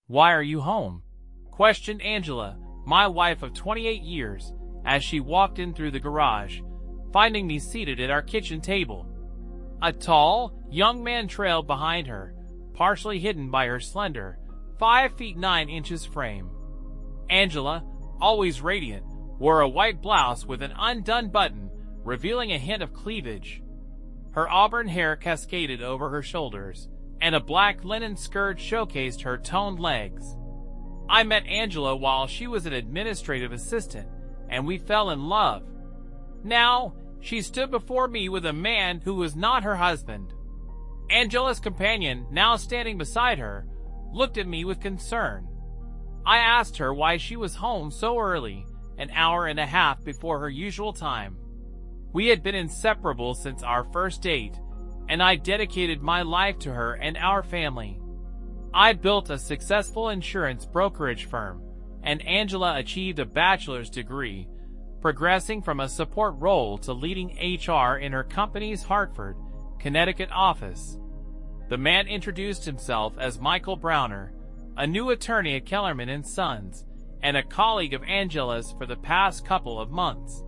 "Why are you home?" questioned Angela, my wife of 28 years, as she walked in through the garage, finding me seated at our kitchen table. A tall, young man trailed behind her, partially hidden by her slender, 5 feet 9 inches frame. Angela, always radiant, wore a white blouse with an undone button, revealing a hint of cleavage. Her auburn hair cascaded over her shoulders, and a black linen skirt showcased her toned legs. I met Angela while she was an administrative assistant, and we fell in love. Now, she stood before me with a man who was not her husband. Angela's companion, now standing beside her, looked at me with concern. I asked her why she was home so early, an hour and a half before her usual time. We had been inseparable since our first date, and I dedicated my life to her and our family. I built a successful insurance brokerage firm, and Angela achieved a bachelor's degree, progressing from a support role to leading HR in her company's Hartford, Connecticut office. The man introduced himself as Michael Browner, a new attorney at Kellerman & Sons, and a colleague of Angela's for the past couple of months.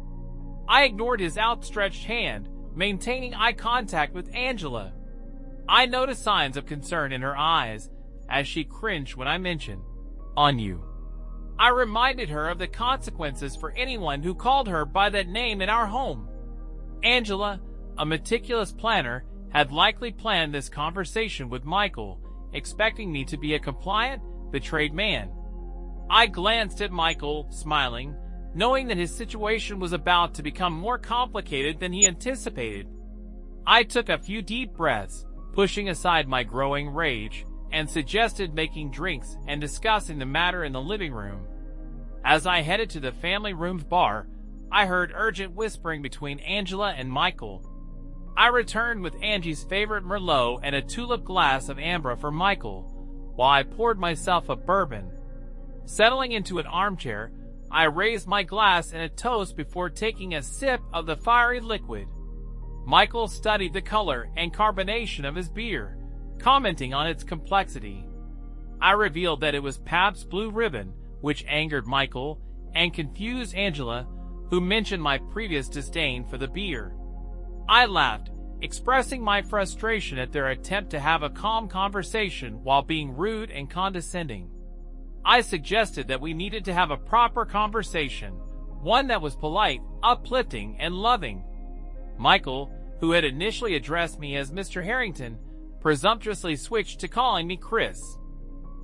I ignored his outstretched hand, maintaining eye contact with Angela. I noticed signs of concern in her eyes as she cringed when I mentioned, "On you." I reminded her of the consequences for anyone who called her by that name in our home. Angela, a meticulous planner, had likely planned this conversation with Michael, expecting me to be a compliant, betrayed man. I glanced at Michael, smiling, knowing that his situation was about to become more complicated than he anticipated. I took a few deep breaths, pushing aside my growing rage, and suggested making drinks and discussing the matter in the living room. As I headed to the family room's bar, I heard urgent whispering between Angela and Michael. I returned with Angie's favorite Merlot and a tulip glass of amber for Michael, while I poured myself a bourbon. Settling into an armchair, I raised my glass in a toast before taking a sip of the fiery liquid. Michael studied the color and carbonation of his beer, commenting on its complexity. I revealed that it was Pabst Blue Ribbon, which angered Michael and confused Angela, who mentioned my previous disdain for the beer. I laughed, expressing my frustration at their attempt to have a calm conversation while being rude and condescending. I suggested that we needed to have a proper conversation, one that was polite, uplifting, and loving. Michael, who had initially addressed me as Mr. Harrington, presumptuously switched to calling me Chris.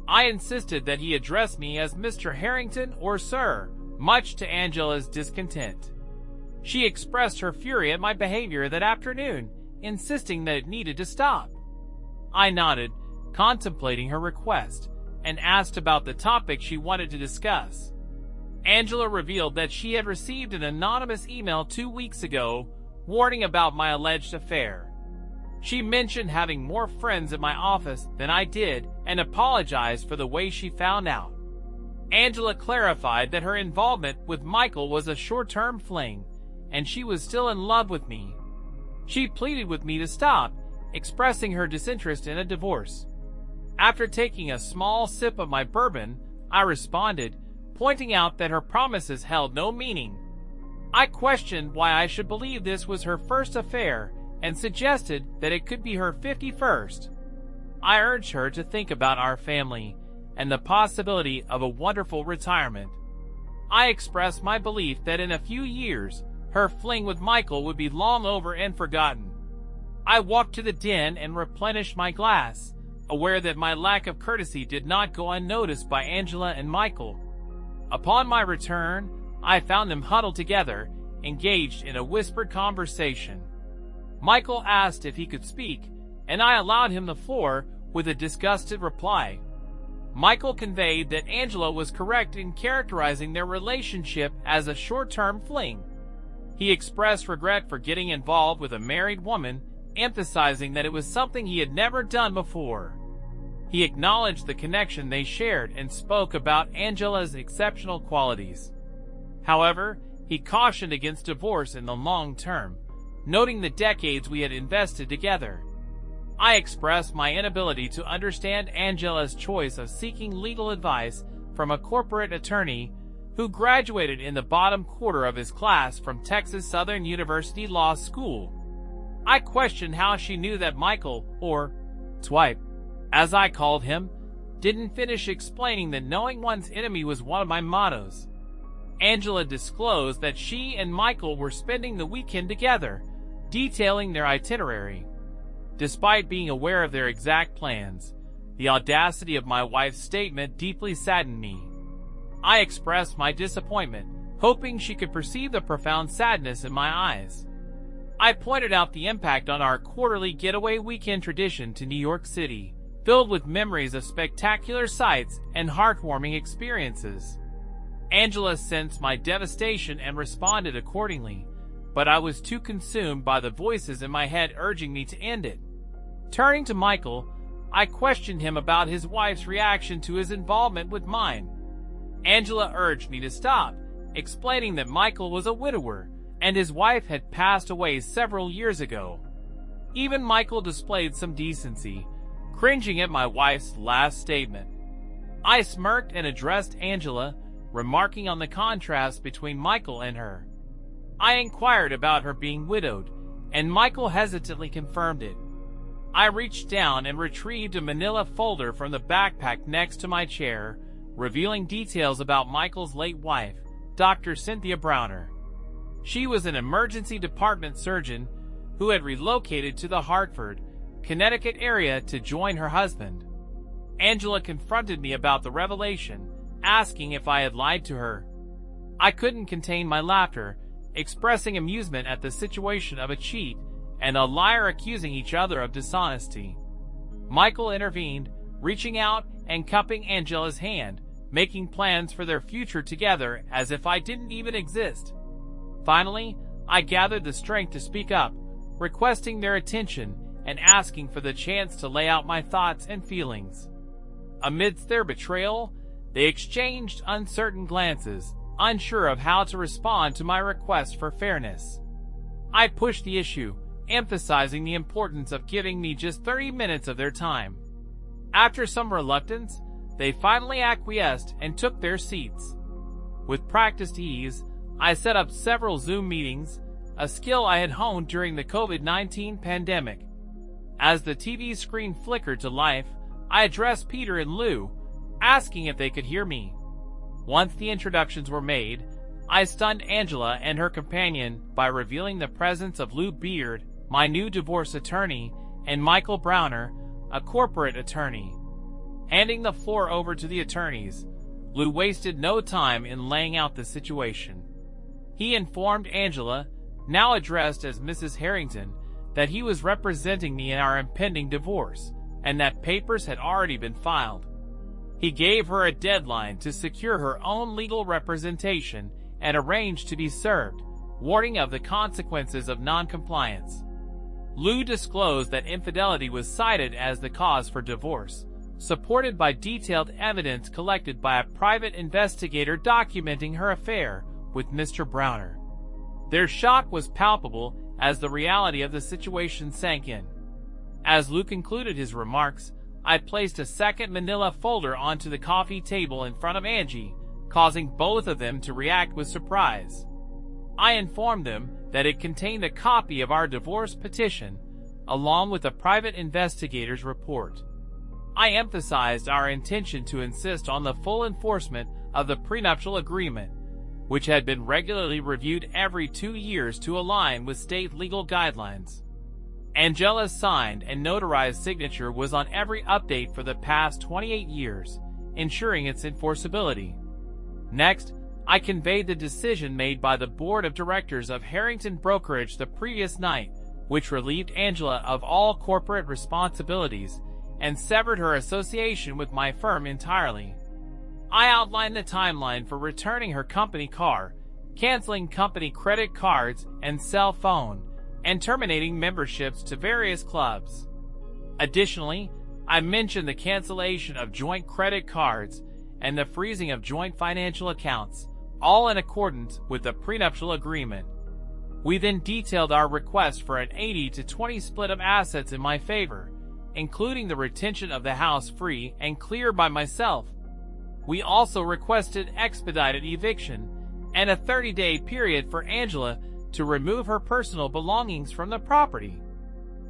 I insisted that he address me as Mr. Harrington or Sir, much to Angela's discontent. She expressed her fury at my behavior that afternoon, insisting that it needed to stop. I nodded, contemplating her request, and asked about the topic she wanted to discuss. Angela revealed that she had received an anonymous email 2 weeks ago warning about my alleged affair. She mentioned having more friends at my office than I did and apologized for the way she found out. Angela clarified that her involvement with Michael was a short-term fling, and she was still in love with me. She pleaded with me to stop, expressing her disinterest in a divorce. After taking a small sip of my bourbon, I responded, pointing out that her promises held no meaning. I questioned why I should believe this was her first affair and suggested that it could be her 51st. I urged her to think about our family and the possibility of a wonderful retirement. I expressed my belief that in a few years, her fling with Michael would be long over and forgotten. I walked to the den and replenished my glass, aware that my lack of courtesy did not go unnoticed by Angela and Michael. Upon my return, I found them huddled together, engaged in a whispered conversation. Michael asked if he could speak, and I allowed him the floor with a disgusted reply. Michael conveyed that Angela was correct in characterizing their relationship as a short-term fling. He expressed regret for getting involved with a married woman, emphasizing that it was something he had never done before. He acknowledged the connection they shared and spoke about Angela's exceptional qualities. However, he cautioned against divorce in the long term, noting the decades we had invested together. I expressed my inability to understand Angela's choice of seeking legal advice from a corporate attorney who graduated in the bottom quarter of his class from Texas Southern University Law School. I questioned how she knew that Michael, or Swipe, as I called him, didn't finish explaining that knowing one's enemy was one of my mottos. Angela disclosed that she and Michael were spending the weekend together, detailing their itinerary. Despite being aware of their exact plans, the audacity of my wife's statement deeply saddened me. I expressed my disappointment, hoping she could perceive the profound sadness in my eyes. I pointed out the impact on our quarterly getaway weekend tradition to New York City, filled with memories of spectacular sights and heartwarming experiences. Angela sensed my devastation and responded accordingly, but I was too consumed by the voices in my head urging me to end it. Turning to Michael, I questioned him about his wife's reaction to his involvement with mine. Angela urged me to stop, explaining that Michael was a widower and his wife had passed away several years ago. Even Michael displayed some decency, cringing at my wife's last statement. I smirked and addressed Angela, remarking on the contrast between Michael and her. I inquired about her being widowed, and Michael hesitantly confirmed it. I reached down and retrieved a manila folder from the backpack next to my chair, revealing details about Michael's late wife, Dr. Cynthia Browner. She was an emergency department surgeon who had relocated to the Hartford, Connecticut area to join her husband. Angela confronted me about the revelation, asking if I had lied to her. I couldn't contain my laughter, expressing amusement at the situation of a cheat and a liar accusing each other of dishonesty. Michael intervened, reaching out and cupping Angela's hand, making plans for their future together as if I didn't even exist. Finally, I gathered the strength to speak up, requesting their attention and asking for the chance to lay out my thoughts and feelings. Amidst their betrayal, they exchanged uncertain glances, unsure of how to respond to my request for fairness. I pushed the issue, emphasizing the importance of giving me just 30 minutes of their time. After some reluctance, they finally acquiesced and took their seats. With practiced ease, I set up several Zoom meetings, a skill I had honed during the COVID-19 pandemic. As the TV screen flickered to life, I addressed Peter and Lou, asking if they could hear me. Once the introductions were made, I stunned Angela and her companion by revealing the presence of Lou Beard, my new divorce attorney, and Michael Browner, a corporate attorney. Handing the floor over to the attorneys, Lou wasted no time in laying out the situation. He informed Angela, now addressed as Mrs. Harrington, that he was representing me in our impending divorce, and that papers had already been filed. He gave her a deadline to secure her own legal representation and arranged to be served, warning of the consequences of non-compliance. Lou disclosed that infidelity was cited as the cause for divorce, supported by detailed evidence collected by a private investigator documenting her affair with Mr. Browner. Their shock was palpable as the reality of the situation sank in. As Lou concluded his remarks, I placed a second manila folder onto the coffee table in front of Angie, causing both of them to react with surprise. I informed them that it contained a copy of our divorce petition, along with a private investigator's report. I emphasized our intention to insist on the full enforcement of the prenuptial agreement, which had been regularly reviewed every 2 years to align with state legal guidelines. Angela's signed and notarized signature was on every update for the past 28 years, ensuring its enforceability. Next, I conveyed the decision made by the board of directors of Harrington Brokerage the previous night, which relieved Angela of all corporate responsibilities and severed her association with my firm entirely. I outlined the timeline for returning her company car, canceling company credit cards and cell phone, and terminating memberships to various clubs. Additionally, I mentioned the cancellation of joint credit cards and the freezing of joint financial accounts, all in accordance with the prenuptial agreement. We then detailed our request for an 80-20 split of assets in my favor, including the retention of the house free and clear by myself. We also requested expedited eviction and a 30-day period for Angela to remove her personal belongings from the property.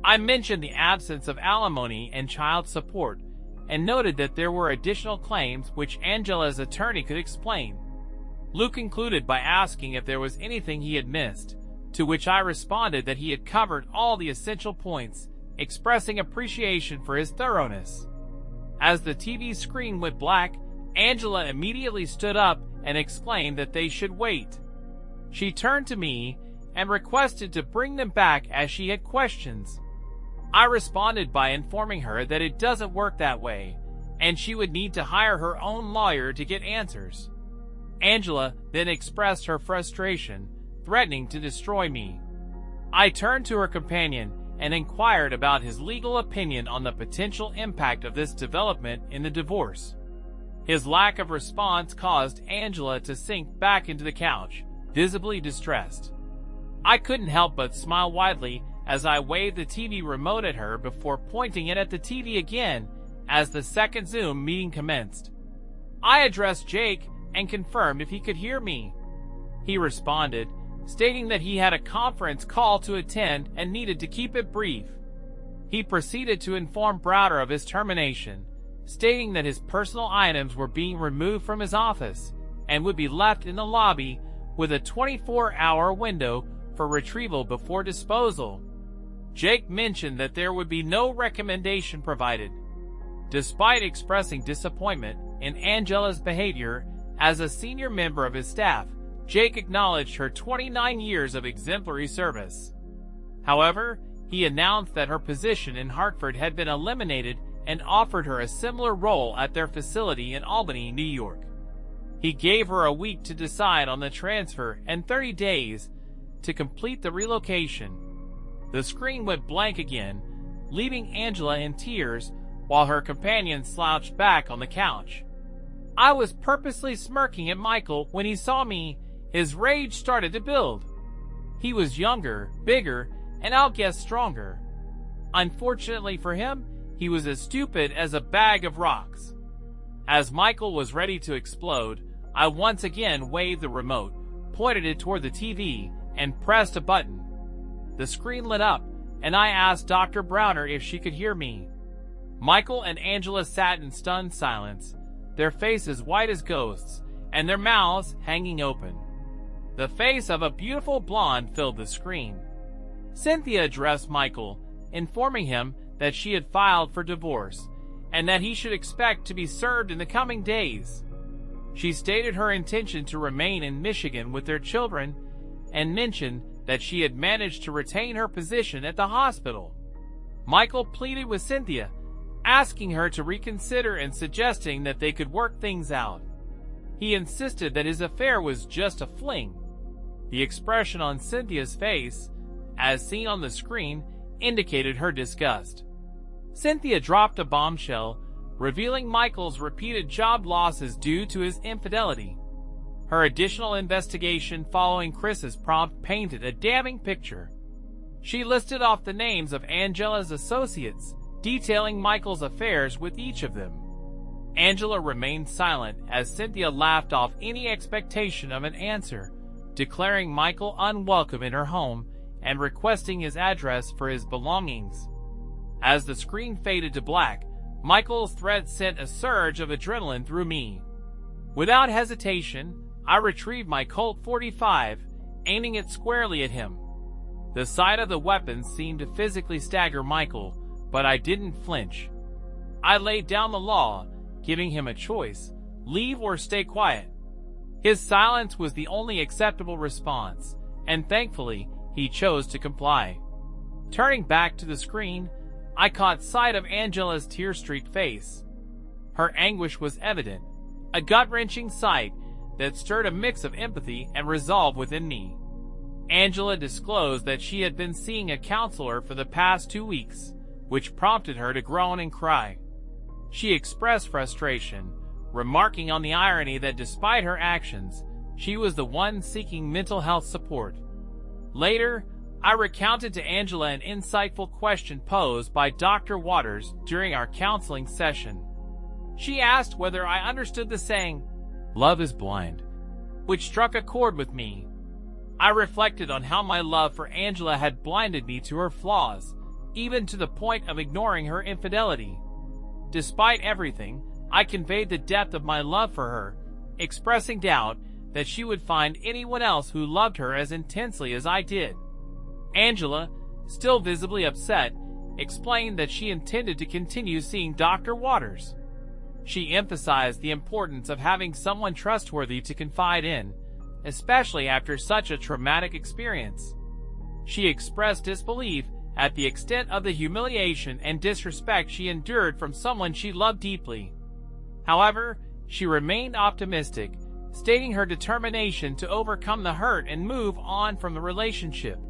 I mentioned the absence of alimony and child support and noted that there were additional claims which Angela's attorney could explain. Luke concluded by asking if there was anything he had missed, to which I responded that he had covered all the essential points, expressing appreciation for his thoroughness. As the TV screen went black, Angela immediately stood up and explained that they should wait. She turned to me and requested to bring them back as she had questions. I responded by informing her that it doesn't work that way, and she would need to hire her own lawyer to get answers. Angela then expressed her frustration, threatening to destroy me. I turned to her companion and inquired about his legal opinion on the potential impact of this development in the divorce. His lack of response caused Angela to sink back into the couch, visibly distressed. I couldn't help but smile widely as I waved the TV remote at her before pointing it at the TV again as the second Zoom meeting commenced. I addressed Jake and confirmed if he could hear me. He responded, stating that he had a conference call to attend and needed to keep it brief. He proceeded to inform Browder of his termination, stating that his personal items were being removed from his office and would be left in the lobby with a 24-hour window for retrieval before disposal. Jake mentioned that there would be no recommendation provided. Despite expressing disappointment in Angela's behavior as a senior member of his staff, Jake acknowledged her 29 years of exemplary service. However, he announced that her position in Hartford had been eliminated and offered her a similar role at their facility in Albany, New York. He gave her a week to decide on the transfer and 30 days to complete the relocation. The screen went blank again, leaving Angela in tears while her companion slouched back on the couch. I was purposely smirking at Michael when he saw me. His rage started to build. He was younger, bigger, and I'll guess stronger. Unfortunately for him, he was as stupid as a bag of rocks. As Michael was ready to explode, I once again waved the remote, pointed it toward the TV, and pressed a button. The screen lit up, and I asked Dr. Browner if she could hear me. Michael and Angela sat in stunned silence, their faces white as ghosts, and their mouths hanging open. The face of a beautiful blonde filled the screen. Cynthia addressed Michael, informing him that she had filed for divorce, and that he should expect to be served in the coming days. She stated her intention to remain in Michigan with their children, and mentioned that she had managed to retain her position at the hospital. Michael pleaded with Cynthia, asking her to reconsider and suggesting that they could work things out. He insisted that his affair was just a fling. The expression on Cynthia's face, as seen on the screen, indicated her disgust. Cynthia dropped a bombshell, revealing Michael's repeated job losses due to his infidelity. Her additional investigation following Chris's prompt painted a damning picture. She listed off the names of Angela's associates, detailing Michael's affairs with each of them. Angela remained silent as Cynthia laughed off any expectation of an answer, declaring Michael unwelcome in her home and requesting his address for his belongings. As the screen faded to black, Michael's threat sent a surge of adrenaline through me. Without hesitation, I retrieved my Colt .45, aiming it squarely at him. The sight of the weapon seemed to physically stagger Michael, but I didn't flinch. I laid down the law, giving him a choice: leave or stay quiet. His silence was the only acceptable response, and thankfully, he chose to comply. Turning back to the screen, I caught sight of Angela's tear-streaked face. Her anguish was evident, a gut-wrenching sight that stirred a mix of empathy and resolve within me. Angela disclosed that she had been seeing a counselor for the past 2 weeks, which prompted her to groan and cry. She expressed frustration, remarking on the irony that despite her actions, she was the one seeking mental health support. Later, I recounted to Angela an insightful question posed by Dr. Waters during our counseling session. She asked whether I understood the saying, "Love is blind," which struck a chord with me. I reflected on how my love for Angela had blinded me to her flaws, even to the point of ignoring her infidelity. Despite everything, I conveyed the depth of my love for her, expressing doubt that she would find anyone else who loved her as intensely as I did. Angela, still visibly upset, explained that she intended to continue seeing Dr. Waters. She emphasized the importance of having someone trustworthy to confide in, especially after such a traumatic experience. She expressed disbelief at the extent of the humiliation and disrespect she endured from someone she loved deeply. However, she remained optimistic, stating her determination to overcome the hurt and move on from the relationship.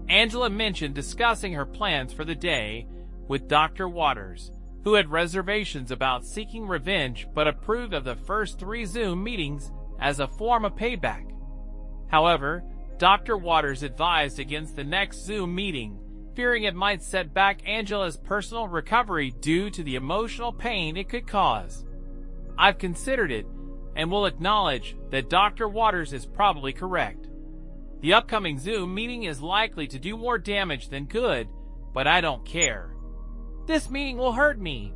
Angela mentioned discussing her plans for the day with Dr. Waters, who had reservations about seeking revenge but approved of the first 3 Zoom meetings as a form of payback. However, Dr. Waters advised against the next Zoom meeting, fearing it might set back Angela's personal recovery due to the emotional pain it could cause. I've considered it and will acknowledge that Dr. Waters is probably correct. The upcoming Zoom meeting is likely to do more damage than good, but I don't care. This meeting will hurt me,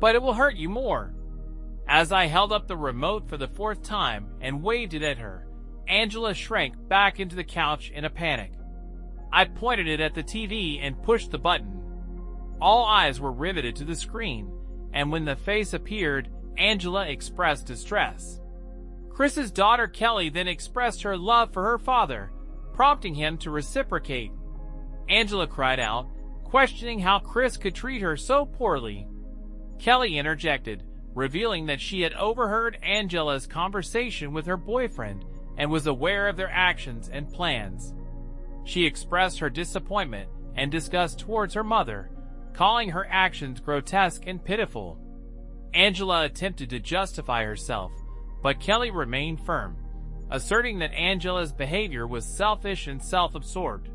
but it will hurt you more. As I held up the remote for the 4th time and waved it at her, Angela shrank back into the couch in a panic. I pointed it at the TV and pushed the button. All eyes were riveted to the screen, and when the face appeared, Angela expressed distress. Chris's daughter Kelly then expressed her love for her father, prompting him to reciprocate. Angela cried out, questioning how Chris could treat her so poorly. Kelly interjected, revealing that she had overheard Angela's conversation with her boyfriend and was aware of their actions and plans. She expressed her disappointment and disgust towards her mother, calling her actions grotesque and pitiful. Angela attempted to justify herself, but Kelly remained firm, asserting that Angela's behavior was selfish and self-absorbed.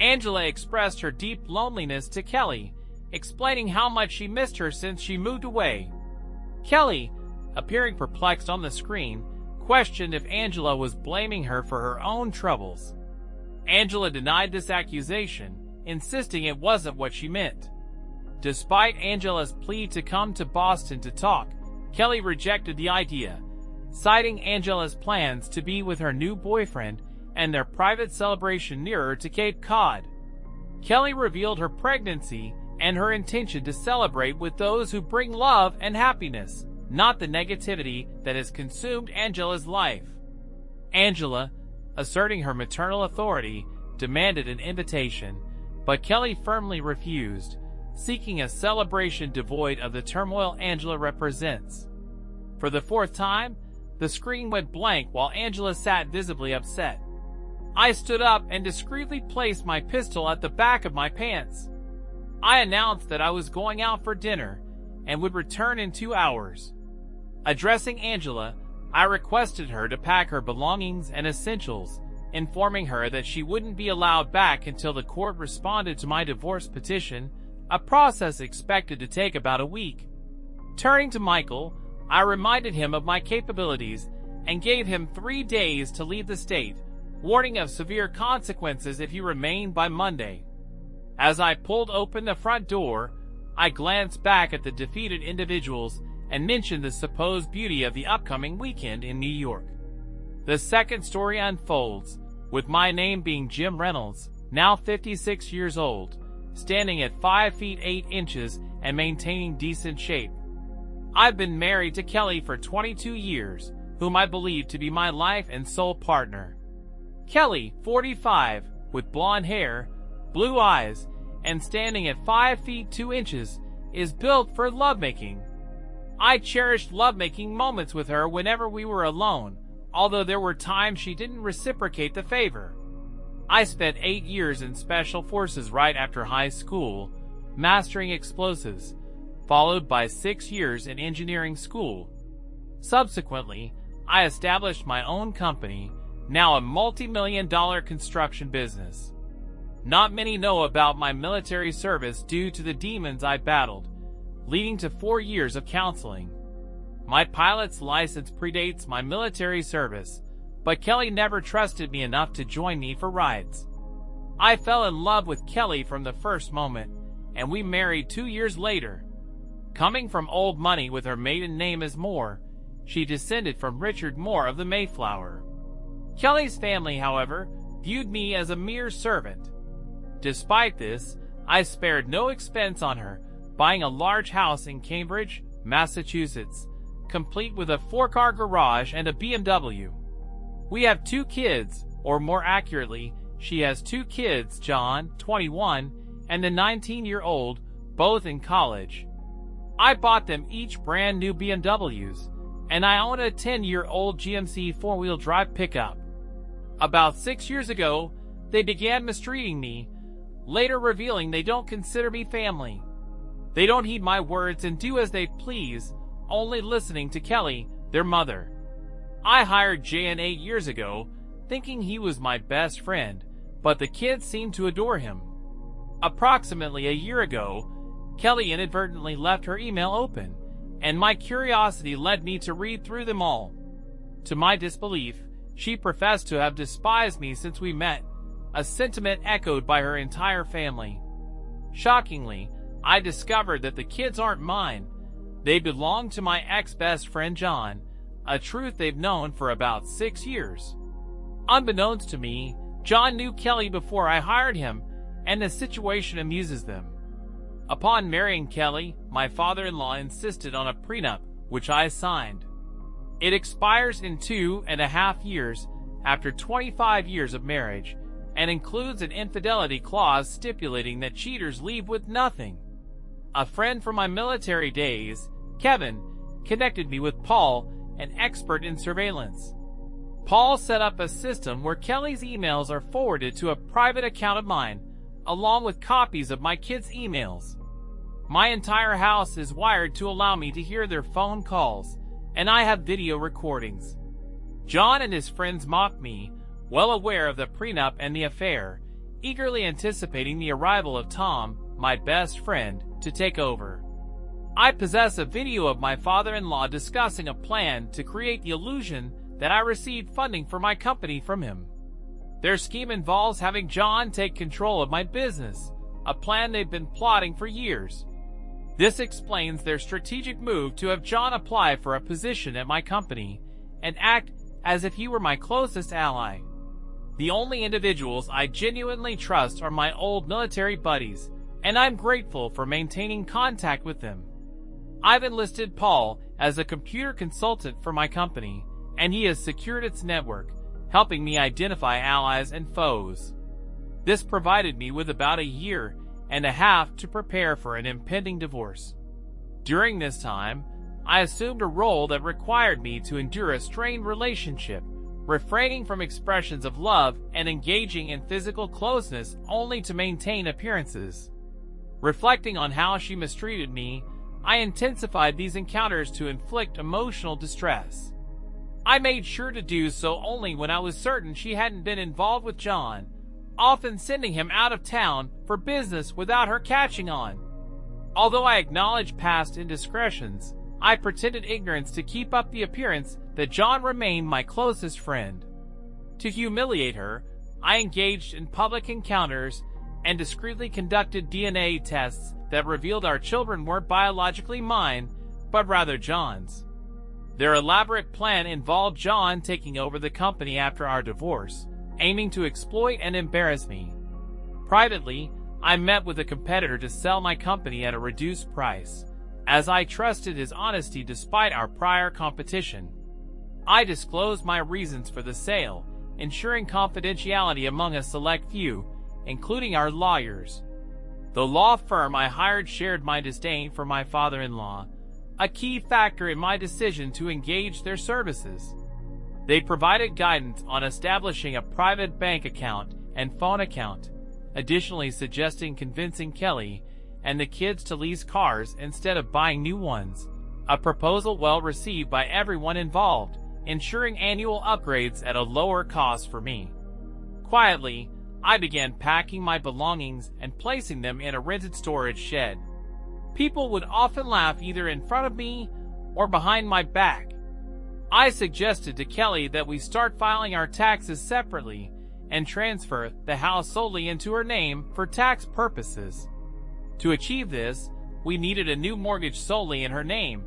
Angela expressed her deep loneliness to Kelly, explaining how much she missed her since she moved away. Kelly, appearing perplexed on the screen, questioned if Angela was blaming her for her own troubles. Angela denied this accusation, insisting it wasn't what she meant. Despite Angela's plea to come to Boston to talk, Kelly rejected the idea, citing Angela's plans to be with her new boyfriend and their private celebration nearer to Cape Cod. Kelly revealed her pregnancy and her intention to celebrate with those who bring love and happiness, not the negativity that has consumed Angela's life. Angela, asserting her maternal authority, demanded an invitation, but Kelly firmly refused, seeking a celebration devoid of the turmoil Angela represents. For the 4th time, the screen went blank while Angela sat visibly upset. I stood up and discreetly placed my pistol at the back of my pants. I announced that I was going out for dinner and would return in 2 hours. Addressing Angela, I requested her to pack her belongings and essentials, informing her that she wouldn't be allowed back until the court responded to my divorce petition, a process expected to take about a week. Turning to Michael, I reminded him of my capabilities and gave him 3 days to leave the state, warning of severe consequences if he remained by Monday. As I pulled open the front door, I glanced back at the defeated individuals and mentioned the supposed beauty of the upcoming weekend in New York. The second story unfolds, with my name being Jim Reynolds, now 56 years old, standing at 5 feet 8 inches and maintaining decent shape. I've been married to Kelly for 22 years, whom I believe to be my life and soul partner. Kelly, 45, with blonde hair, blue eyes, and standing at 5 feet 2 inches, is built for lovemaking. I cherished lovemaking moments with her whenever we were alone, although there were times she didn't reciprocate the favor. I spent 8 years in Special Forces right after high school, mastering explosives, followed by 6 years in engineering school. Subsequently, I established my own company, now a multi-million-dollar construction business. Not many know about my military service due to the demons I battled, leading to 4 years of counseling. My pilot's license predates my military service, but Kelly never trusted me enough to join me for rides. I fell in love with Kelly from the first moment, and we married 2 years later. Coming from old money with her maiden name as Moore, she descended from Richard Moore of the Mayflower. Kelly's family, however, viewed me as a mere servant. Despite this, I spared no expense on her, buying a large house in Cambridge, Massachusetts, complete with a 4-car garage and a BMW. We have 2 kids, or more accurately, she has 2 kids, John, 21, and the 19-year-old, both in college. I bought them each brand new BMWs, and I own a 10-year-old GMC 4-wheel drive pickup. About 6 years ago, they began mistreating me, later revealing they don't consider me family. They don't heed my words and do as they please, only listening to Kelly, their mother. I hired Jan 8 years ago, thinking he was my best friend, but the kids seemed to adore him. Approximately a year ago, Kelly inadvertently left her email open, and my curiosity led me to read through them all. To my disbelief, she professed to have despised me since we met, a sentiment echoed by her entire family. Shockingly, I discovered that the kids aren't mine. They belong to my ex-best friend John, a truth they've known for about 6 years. Unbeknownst to me, John knew Kelly before I hired him, and the situation amuses them. Upon marrying Kelly, my father-in-law insisted on a prenup, which I signed. It expires in 2.5 years after 25 years of marriage, and includes an infidelity clause stipulating that cheaters leave with nothing. A friend from my military days, Kevin, connected me with Paul, an expert in surveillance. Paul set up a system where Kelly's emails are forwarded to a private account of mine, along with copies of my kids' emails. My entire house is wired to allow me to hear their phone calls, and I have video recordings. John and his friends mock me, well aware of the prenup and the affair, eagerly anticipating the arrival of Tom, my best friend, to take over. I possess a video of my father-in-law discussing a plan to create the illusion that I received funding for my company from him. Their scheme involves having John take control of my business, a plan they've been plotting for years. This explains their strategic move to have John apply for a position at my company and act as if he were my closest ally. The only individuals I genuinely trust are my old military buddies, and I'm grateful for maintaining contact with them. I've enlisted Paul as a computer consultant for my company, and he has secured its network, helping me identify allies and foes. This provided me with about 1.5 years to prepare for an impending divorce. During this time, I assumed a role that required me to endure a strained relationship, refraining from expressions of love and engaging in physical closeness only to maintain appearances. Reflecting on how she mistreated me, I intensified these encounters to inflict emotional distress. I made sure to do so only when I was certain she hadn't been involved with John, often sending him out of town for business without her catching on. Although I acknowledged past indiscretions, I pretended ignorance to keep up the appearance that John remained my closest friend. To humiliate her, I engaged in public encounters and discreetly conducted DNA tests that revealed our children weren't biologically mine, but rather John's. Their elaborate plan involved John taking over the company after our divorce, aiming to exploit and embarrass me. Privately, I met with a competitor to sell my company at a reduced price, as I trusted his honesty despite our prior competition. I disclosed my reasons for the sale, ensuring confidentiality among a select few, including our lawyers. The law firm I hired shared my disdain for my father-in-law, a key factor in my decision to engage their services. They provided guidance on establishing a private bank account and phone account, additionally suggesting convincing Kelly and the kids to lease cars instead of buying new ones, a proposal well received by everyone involved, ensuring annual upgrades at a lower cost for me. Quietly, I began packing my belongings and placing them in a rented storage shed. People would often laugh either in front of me or behind my back. I suggested to Kelly that we start filing our taxes separately and transfer the house solely into her name for tax purposes. To achieve this, we needed a new mortgage solely in her name,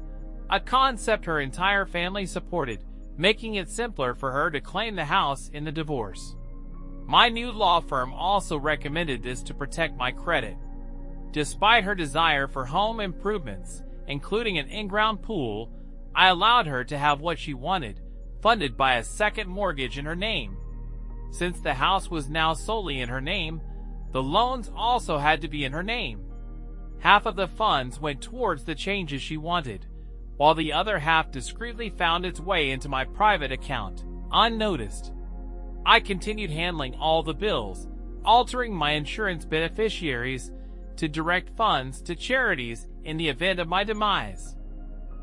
a concept her entire family supported, making it simpler for her to claim the house in the divorce. My new law firm also recommended this to protect my credit. Despite her desire for home improvements, including an in-ground pool, I allowed her to have what she wanted, funded by a second mortgage in her name. Since the house was now solely in her name, the loans also had to be in her name. Half of the funds went towards the changes she wanted, while the other half discreetly found its way into my private account, unnoticed. I continued handling all the bills, altering my insurance beneficiaries to direct funds to charities in the event of my demise.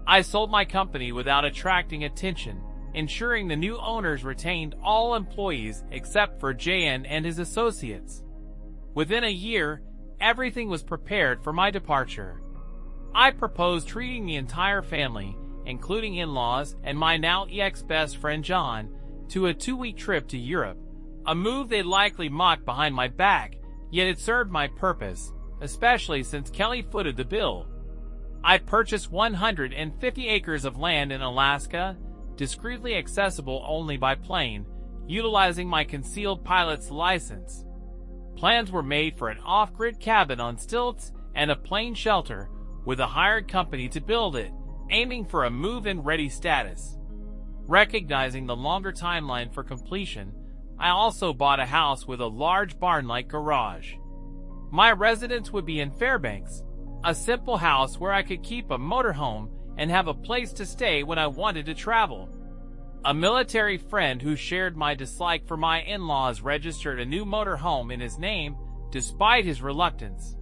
I sold my company without attracting attention, ensuring the new owners retained all employees except for JN and his associates. Within a year, everything was prepared for my departure. I proposed treating the entire family, including in-laws and my now ex-best friend John, to a 2-week trip to Europe, a move they likely mocked behind my back, yet it served my purpose, especially since Kelly footed the bill. I purchased 150 acres of land in Alaska, discreetly accessible only by plane, utilizing my concealed pilot's license. Plans were made for an off-grid cabin on stilts and a plane shelter, with a hired company to build it, aiming for a move-in ready status. Recognizing the longer timeline for completion, I also bought a house with a large barn-like garage. My residence would be in Fairbanks, a simple house where I could keep a motorhome and have a place to stay when I wanted to travel. A military friend who shared my dislike for my in-laws registered a new motorhome in his name, despite his reluctance.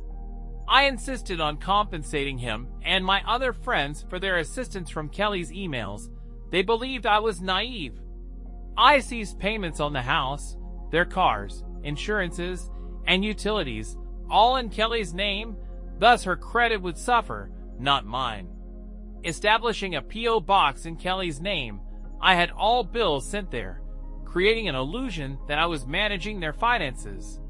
I insisted on compensating him and my other friends for their assistance from Kelly's emails. They believed I was naive. I seized payments on the house, their cars, insurances, and utilities, all in Kelly's name, thus her credit would suffer, not mine. Establishing a P.O. box in Kelly's name, I had all bills sent there, creating an illusion that I was managing their finances.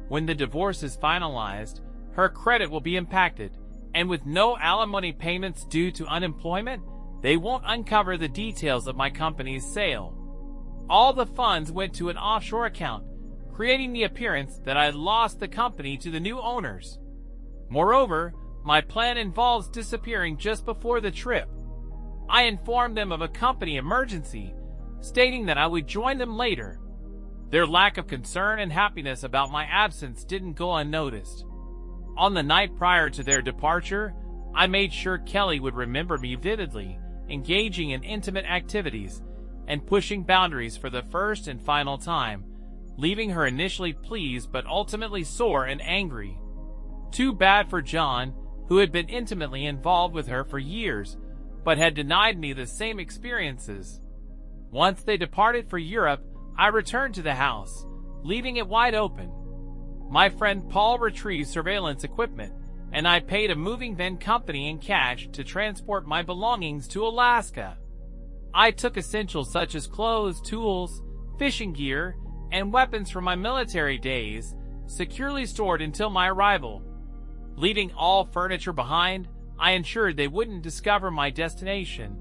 When the divorce is finalized, her credit will be impacted, and with no alimony payments due to unemployment, they won't uncover the details of my company's sale. All the funds went to an offshore account, creating the appearance that I had lost the company to the new owners. Moreover, my plan involves disappearing just before the trip. I informed them of a company emergency, stating that I would join them later. Their lack of concern and happiness about my absence didn't go unnoticed. On the night prior to their departure, I made sure Kelly would remember me vividly, engaging in intimate activities, and pushing boundaries for the first and final time, leaving her initially pleased but ultimately sore and angry. Too bad for John, who had been intimately involved with her for years, but had denied me the same experiences. Once they departed for Europe, I returned to the house, leaving it wide open. My friend Paul retrieved surveillance equipment, and I paid a moving van company in cash to transport my belongings to Alaska. I took essentials such as clothes, tools, fishing gear, and weapons from my military days, securely stored until my arrival. Leaving all furniture behind, I ensured they wouldn't discover my destination,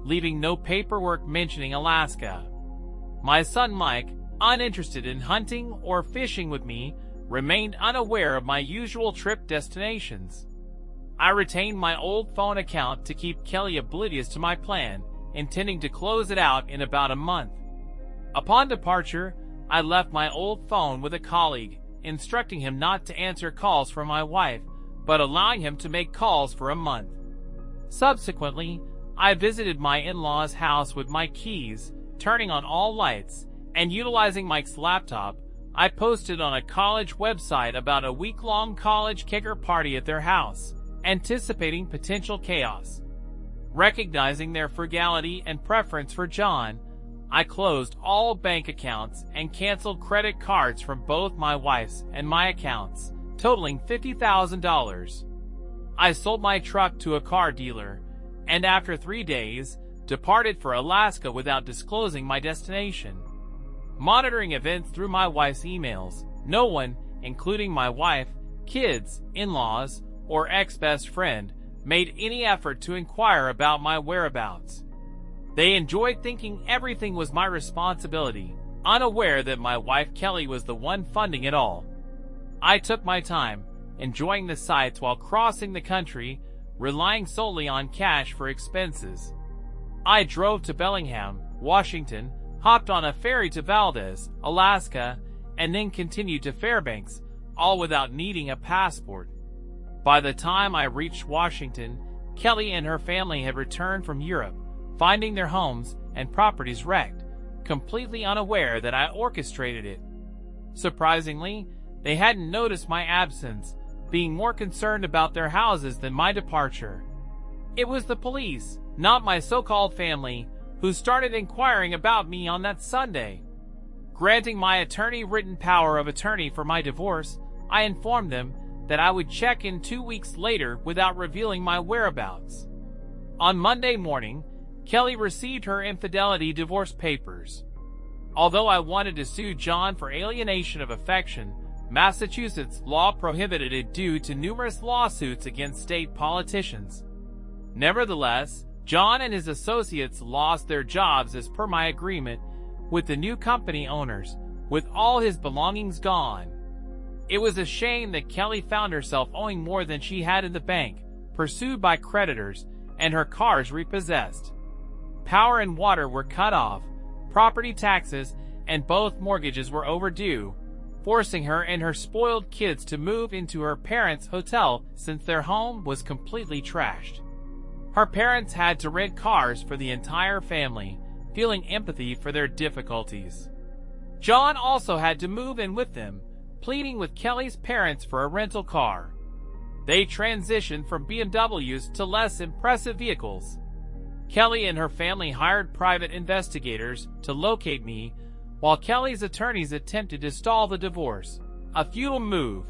leaving no paperwork mentioning Alaska. My son Mike, uninterested in hunting or fishing with me, remained unaware of my usual trip destinations. I retained my old phone account to keep Kelly oblivious to my plan, intending to close it out in about a month. Upon departure, I left my old phone with a colleague, instructing him not to answer calls from my wife, but allowing him to make calls for a month. Subsequently, I visited my in-laws' house with my keys, turning on all lights, and utilizing Mike's laptop. I posted on a college website about a week-long college kicker party at their house, anticipating potential chaos. Recognizing their frugality and preference for John, I closed all bank accounts and canceled credit cards from both my wife's and my accounts, totaling $50,000. I sold my truck to a car dealer, and after 3 days, departed for Alaska without disclosing my destination. Monitoring events through my wife's emails, no one, including my wife, kids, in-laws, or ex-best friend, made any effort to inquire about my whereabouts. They enjoyed thinking everything was my responsibility, unaware that my wife Kelly was the one funding it all. I took my time, enjoying the sights while crossing the country, relying solely on cash for expenses. I drove to Bellingham, Washington, hopped on a ferry to Valdez, Alaska, and then continued to Fairbanks, all without needing a passport. By the time I reached Washington, Kelly and her family had returned from Europe, finding their homes and properties wrecked, completely unaware that I orchestrated it. Surprisingly, they hadn't noticed my absence, being more concerned about their houses than my departure. It was the police, not my so-called family, who started inquiring about me on that Sunday. Granting my attorney written power of attorney for my divorce, I informed them that I would check in 2 weeks later without revealing my whereabouts. On Monday morning, Kelly received her infidelity divorce papers. Although I wanted to sue John for alienation of affection, Massachusetts law prohibited it due to numerous lawsuits against state politicians. Nevertheless, John and his associates lost their jobs as per my agreement with the new company owners, with all his belongings gone. It was a shame that Kelly found herself owing more than she had in the bank, pursued by creditors, and her cars repossessed. Power and water were cut off, property taxes and both mortgages were overdue, forcing her and her spoiled kids to move into her parents' hotel since their home was completely trashed. Her parents had to rent cars for the entire family, feeling empathy for their difficulties. John also had to move in with them, pleading with Kelly's parents for a rental car. They transitioned from BMWs to less impressive vehicles. Kelly and her family hired private investigators to locate me, while Kelly's attorneys attempted to stall the divorce, a futile move.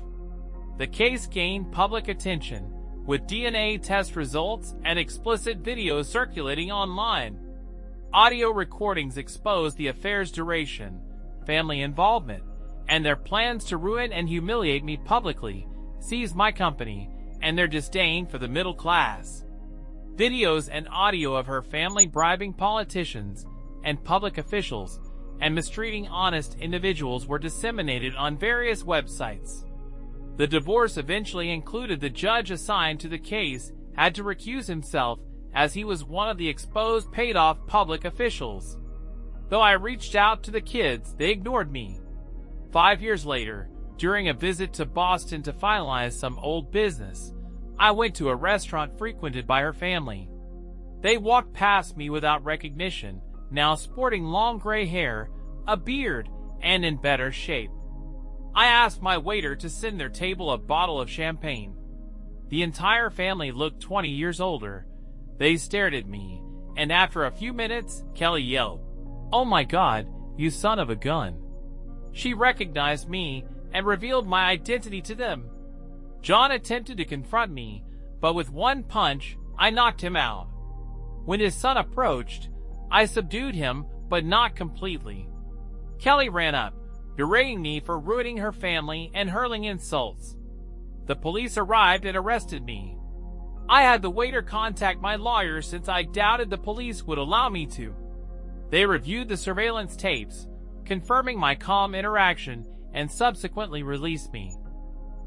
The case gained public attention, with DNA test results and explicit videos circulating online. Audio recordings exposed the affair's duration, family involvement, and their plans to ruin and humiliate me publicly, seize my company, and their disdain for the middle class. Videos and audio of her family bribing politicians and public officials and mistreating honest individuals were disseminated on various websites. The divorce eventually included the judge assigned to the case had to recuse himself as he was one of the exposed paid-off public officials. Though I reached out to the kids, they ignored me. 5 years later, during a visit to Boston to finalize some old business, I went to a restaurant frequented by her family. They walked past me without recognition, now sporting long gray hair, a beard, and in better shape. I asked my waiter to send their table a bottle of champagne. The entire family looked 20 years older. They stared at me, and after a few minutes, Kelly yelled, "Oh my God, you son of a gun." She recognized me and revealed my identity to them. John attempted to confront me, but with one punch, I knocked him out. When his son approached, I subdued him, but not completely. Kelly ran up, berating me for ruining her family and hurling insults. The police arrived and arrested me. I had the waiter contact my lawyer since I doubted the police would allow me to. They reviewed the surveillance tapes, confirming my calm interaction, and subsequently released me.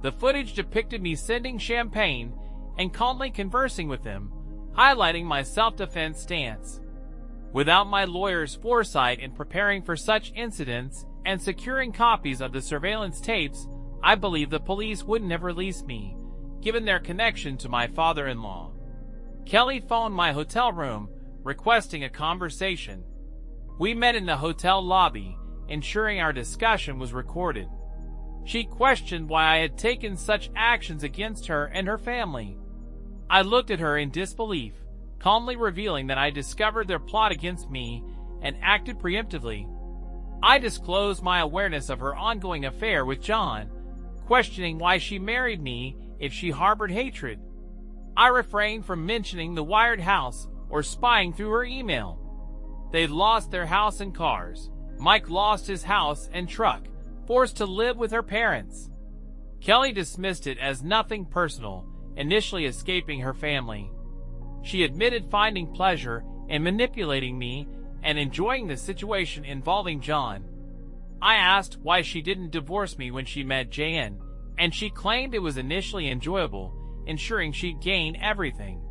The footage depicted me sending champagne and calmly conversing with them, highlighting my self-defense stance. Without my lawyer's foresight in preparing for such incidents and securing copies of the surveillance tapes, I believe the police wouldn't have released me, given their connection to my father-in-law. Kelly phoned my hotel room, requesting a conversation. We met in the hotel lobby, ensuring our discussion was recorded. She questioned why I had taken such actions against her and her family. I looked at her in disbelief, calmly revealing that I discovered their plot against me and acted preemptively. I disclosed my awareness of her ongoing affair with John, questioning why she married me if she harbored hatred. I refrained from mentioning the wired house or spying through her email. They lost their house and cars. Mike lost his house and truck, forced to live with her parents. Kelly dismissed it as nothing personal, initially escaping her family. She admitted finding pleasure in manipulating me and enjoying the situation involving John. I asked why she didn't divorce me when she met Jan, and she claimed it was initially enjoyable, ensuring she'd gain everything.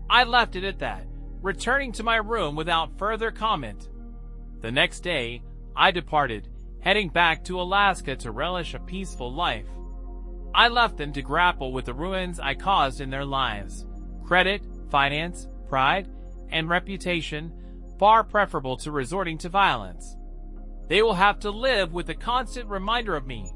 I left it at that, returning to my room without further comment. The next day, I departed, heading back to Alaska to relish a peaceful life. I left them to grapple with the ruins I caused in their lives. Credit, finance, pride, and reputation, far preferable to resorting to violence. They will have to live with the constant reminder of me,